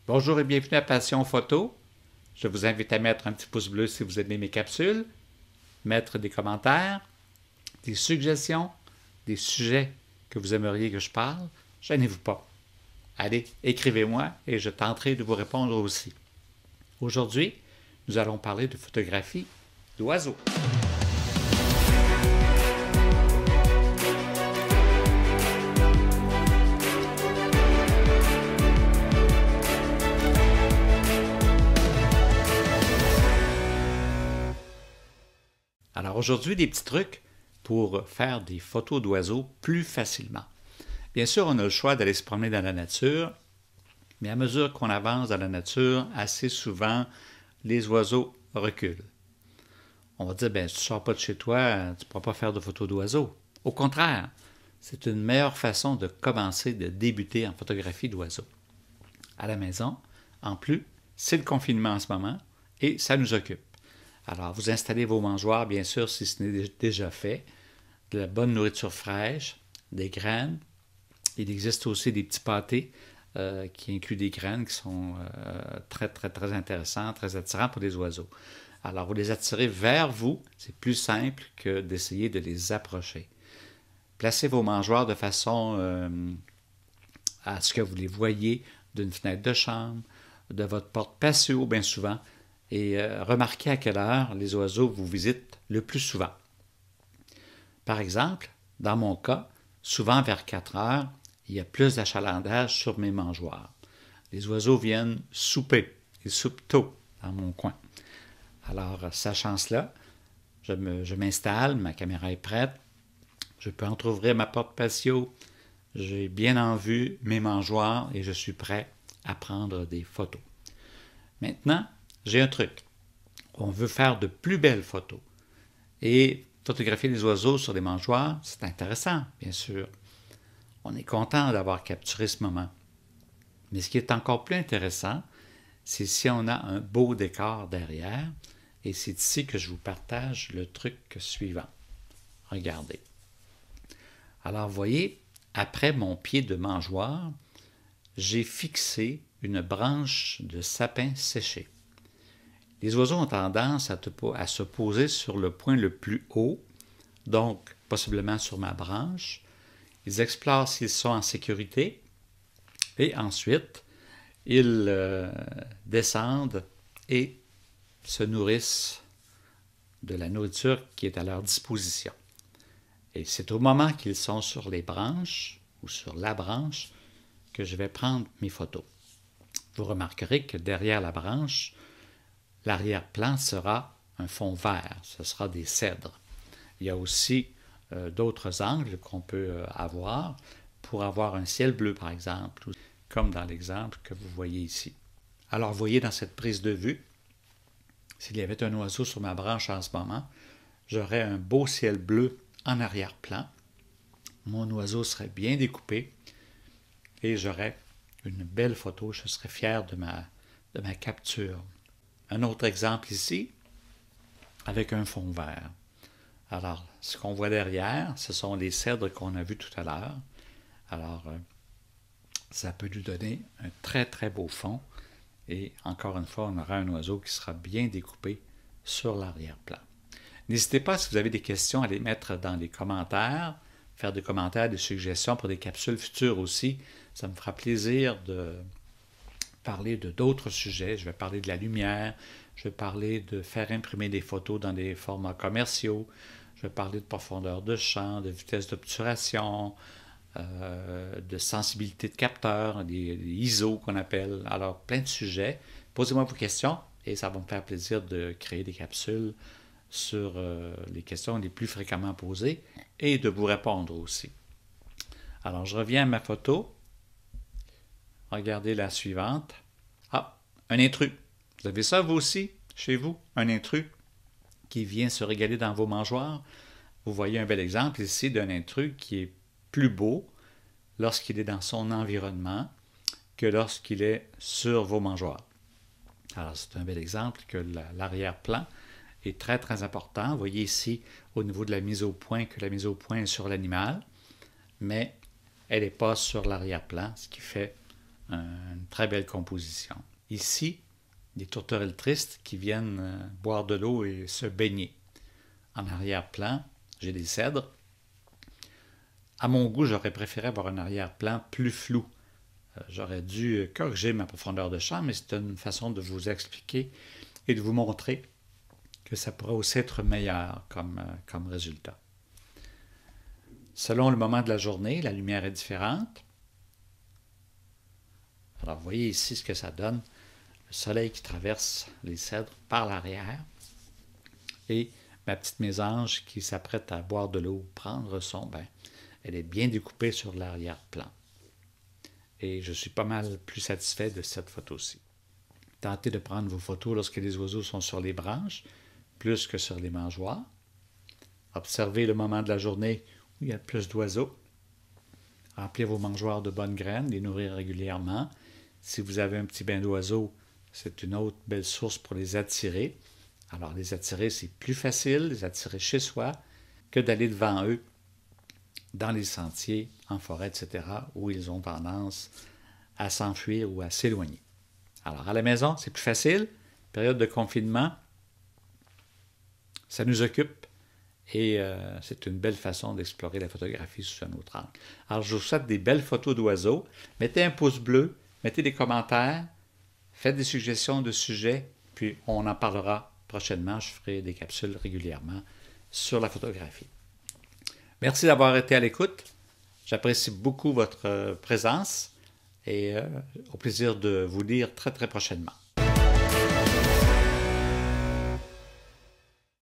Bonjour et bienvenue à Passion Photo. Je vous invite à mettre un petit pouce bleu si vous aimez mes capsules, mettre des commentaires, des suggestions, des sujets que vous aimeriez que je parle. Gênez-vous pas. Allez, écrivez-moi et je tenterai de vous répondre aussi. Aujourd'hui, nous allons parler de photographie d'oiseaux. Alors aujourd'hui, des petits trucs pour faire des photos d'oiseaux plus facilement. Bien sûr, on a le choix d'aller se promener dans la nature, mais à mesure qu'on avance dans la nature, assez souvent, les oiseaux reculent. On va dire, ben, si tu ne sors pas de chez toi, tu ne pourras pas faire de photos d'oiseaux. Au contraire, c'est une meilleure façon de commencer, de débuter en photographie d'oiseaux. À la maison, en plus, c'est le confinement en ce moment et ça nous occupe. Alors, vous installez vos mangeoires, bien sûr, si ce n'est déjà fait, de la bonne nourriture fraîche, des graines. Il existe aussi des petits pâtés qui incluent des graines qui sont très intéressants, très attirants pour les oiseaux. Alors, vous les attirez vers vous, c'est plus simple que d'essayer de les approcher. Placez vos mangeoires de façon à ce que vous les voyez d'une fenêtre de chambre, de votre porte patio, bien souvent, et remarquez à quelle heure les oiseaux vous visitent le plus souvent. Par exemple, dans mon cas, souvent vers 4 heures, il y a plus d'achalandage sur mes mangeoires. Les oiseaux viennent souper, ils soupent tôt dans mon coin. Alors, sachant cela, je m'installe, ma caméra est prête, je peux entrouvrir ma porte patio, j'ai bien en vue mes mangeoires et je suis prêt à prendre des photos. Maintenant, j'ai un truc. On veut faire de plus belles photos. Et photographier les oiseaux sur les mangeoires, c'est intéressant, bien sûr. On est content d'avoir capturé ce moment. Mais ce qui est encore plus intéressant, c'est si on a un beau décor derrière. Et c'est ici que je vous partage le truc suivant. Regardez. Alors, vous voyez, après mon pied de mangeoire, j'ai fixé une branche de sapin séché. Les oiseaux ont tendance à se poser sur le point le plus haut, donc possiblement sur ma branche. Ils explorent s'ils sont en sécurité et ensuite, ils descendent et se nourrissent de la nourriture qui est à leur disposition. Et c'est au moment qu'ils sont sur les branches ou sur la branche que je vais prendre mes photos. Vous remarquerez que derrière la branche, l'arrière-plan sera un fond vert, ce sera des cèdres. Il y a aussi d'autres angles qu'on peut avoir pour avoir un ciel bleu, par exemple, comme dans l'exemple que vous voyez ici. Alors, vous voyez dans cette prise de vue, s'il y avait un oiseau sur ma branche en ce moment, j'aurais un beau ciel bleu en arrière-plan. Mon oiseau serait bien découpé et j'aurais une belle photo. Je serais fier de ma capture. Un autre exemple ici, avec un fond vert. Alors, ce qu'on voit derrière, ce sont les cèdres qu'on a vus tout à l'heure. Alors, ça peut nous donner un très beau fond. Et encore une fois, on aura un oiseau qui sera bien découpé sur l'arrière-plan. N'hésitez pas, si vous avez des questions, à les mettre dans les commentaires, faire des commentaires, des suggestions pour des capsules futures aussi. Ça me fera plaisir de parler de d'autres sujets. Je vais parler de la lumière, je vais parler de faire imprimer des photos dans des formats commerciaux, je vais parler de profondeur de champ, de vitesse d'obturation, de sensibilité de capteur, des ISO qu'on appelle. Alors, plein de sujets. Posez-moi vos questions et ça va me faire plaisir de créer des capsules sur les questions les plus fréquemment posées et de vous répondre aussi. Alors, je reviens à ma photo. Regardez la suivante. Ah, un intrus. Vous avez ça, vous aussi, chez vous? Un intrus qui vient se régaler dans vos mangeoires. Vous voyez un bel exemple ici d'un intrus qui est plus beau lorsqu'il est dans son environnement que lorsqu'il est sur vos mangeoires. Alors, c'est un bel exemple que l'arrière-plan est très important. Vous voyez ici, au niveau de la mise au point, que la mise au point est sur l'animal, mais elle n'est pas sur l'arrière-plan, ce qui fait une très belle composition. Ici, des tourterelles tristes qui viennent boire de l'eau et se baigner. En arrière-plan, j'ai des cèdres. À mon goût, j'aurais préféré avoir un arrière-plan plus flou. J'aurais dû corriger ma profondeur de champ, mais c'est une façon de vous expliquer et de vous montrer que ça pourrait aussi être meilleur comme résultat. Selon le moment de la journée, la lumière est différente. Alors, vous voyez ici ce que ça donne. Le soleil qui traverse les cèdres par l'arrière et ma petite mésange qui s'apprête à boire de l'eau, prendre son bain. Elle est bien découpée sur l'arrière-plan. Et je suis pas mal plus satisfait de cette photo-ci. Tentez de prendre vos photos lorsque les oiseaux sont sur les branches, plus que sur les mangeoires. Observez le moment de la journée où il y a plus d'oiseaux. Remplissez vos mangeoires de bonnes graines, les nourrir régulièrement. Si vous avez un petit bain d'oiseaux, c'est une autre belle source pour les attirer. Alors, les attirer, c'est plus facile, les attirer chez soi, que d'aller devant eux dans les sentiers, en forêt, etc., où ils ont tendance à s'enfuir ou à s'éloigner. Alors, à la maison, c'est plus facile. Période de confinement, ça nous occupe et c'est une belle façon d'explorer la photographie sous un autre angle. Alors, je vous souhaite des belles photos d'oiseaux. Mettez un pouce bleu, mettez des commentaires, faites des suggestions de sujets, puis on en parlera prochainement. Je ferai des capsules régulièrement sur la photographie. Merci d'avoir été à l'écoute. J'apprécie beaucoup votre présence et au plaisir de vous lire très très prochainement.